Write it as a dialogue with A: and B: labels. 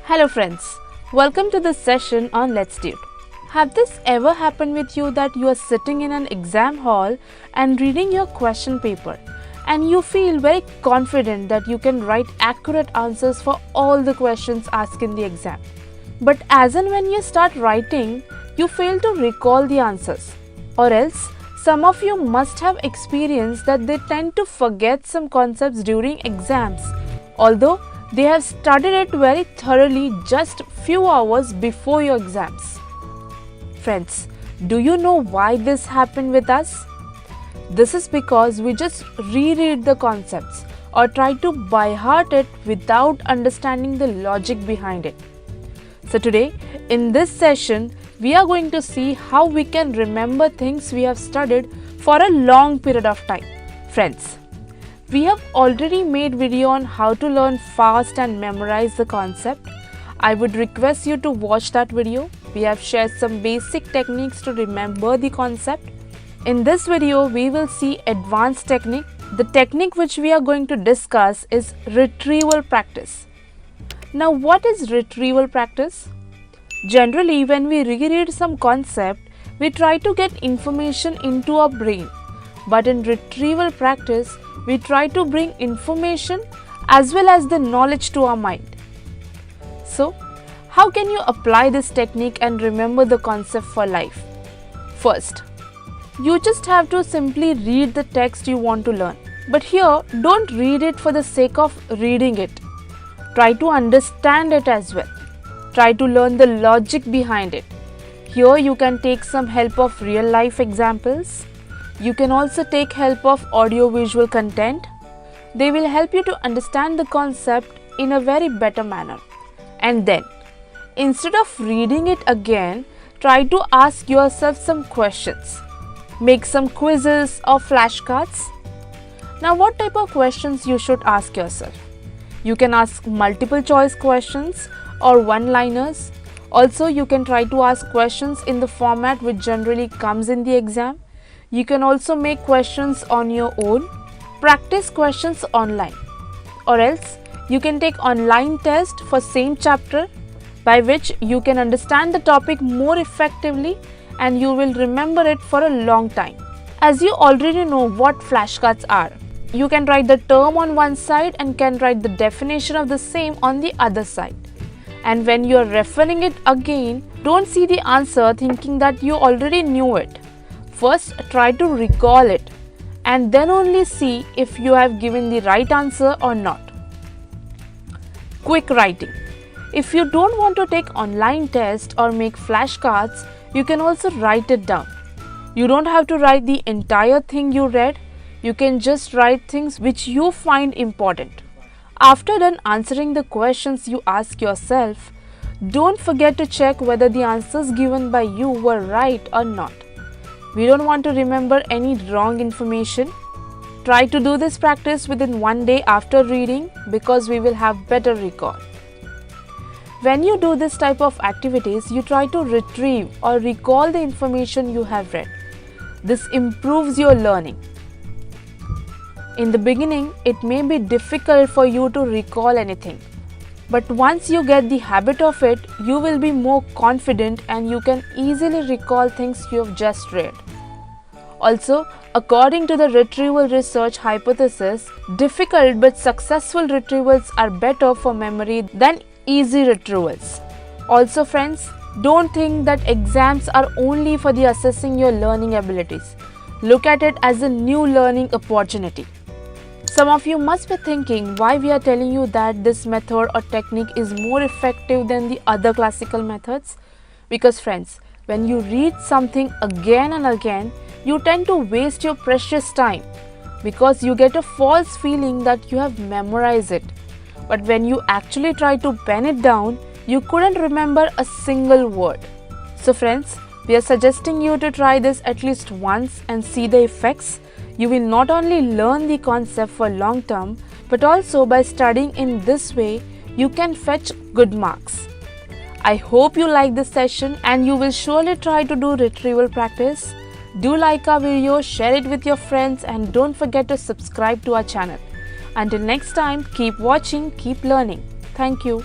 A: Hello friends, welcome to this session on Let's Dude. Have this ever happened with you that you are sitting in an exam hall and reading your question paper and you feel very confident that you can write accurate answers for all the questions asked in the exam. But as and when you start writing, you fail to recall the answers. Or else, some of you must have experienced that they tend to forget some concepts during exams, although they have studied it very thoroughly just few hours before your exams. Friends, do you know why this happened with us? This is because we just reread the concepts or try to by heart it without understanding the logic behind it. So today, in this session, we are going to see how we can remember things we have studied for a long period of time. Friends, we have already made video on how to learn fast and memorize the concept. I would request you to watch that video. We have shared some basic techniques to remember the concept. In this video, we will see advanced technique. The technique which we are going to discuss is retrieval practice. Now, what is retrieval practice? Generally, when we reread some concept, we try to get information into our brain. But in retrieval practice, we try to bring information as well as the knowledge to our mind. So, how can you apply this technique and remember the concept for life? First, you just have to simply read the text you want to learn. But here, don't read it for the sake of reading it. Try to understand it as well. Try to learn the logic behind it. Here you can take some help of real life examples. You can also take help of audio-visual content. They will help you to understand the concept in a very better manner. And then, instead of reading it again, try to ask yourself some questions. Make some quizzes or flashcards. Now, what type of questions you should ask yourself? You can ask multiple choice questions or one-liners. Also, you can try to ask questions in the format which generally comes in the exam. You can also make questions on your own. Practice questions online. Or else, you can take online test for same chapter by which you can understand the topic more effectively and you will remember it for a long time. As you already know what flashcards are, you can write the term on one side and can write the definition of the same on the other side. And when you are referring it again, don't see the answer thinking that you already knew it. First, try to recall it and then only see if you have given the right answer or not. Quick writing. If you don't want to take online test or make flashcards, you can also write it down. You don't have to write the entire thing you read. You can just write things which you find important. After done answering the questions you ask yourself, don't forget to check whether the answers given by you were right or not. We don't want to remember any wrong information. Try to do this practice within one day after reading because we will have better recall. When you do this type of activities, you try to retrieve or recall the information you have read. This improves your learning. In the beginning, it may be difficult for you to recall anything. But once you get the habit of it, you will be more confident and you can easily recall things you have just read. Also, according to the retrieval research hypothesis, difficult but successful retrievals are better for memory than easy retrievals. Also friends, don't think that exams are only for the assessing your learning abilities. Look at it as a new learning opportunity. Some of you must be thinking why we are telling you that this method or technique is more effective than the other classical methods. Because friends, when you read something again and again, you tend to waste your precious time because you get a false feeling that you have memorized it. But when you actually try to pen it down, you couldn't remember a single word. So friends, we are suggesting you to try this at least once and see the effects. You will not only learn the concept for long term, but also by studying in this way, you can fetch good marks. I hope you like this session and you will surely try to do retrieval practice. Do like our video, share it with your friends and don't forget to subscribe to our channel. Until next time, keep watching, keep learning. Thank you.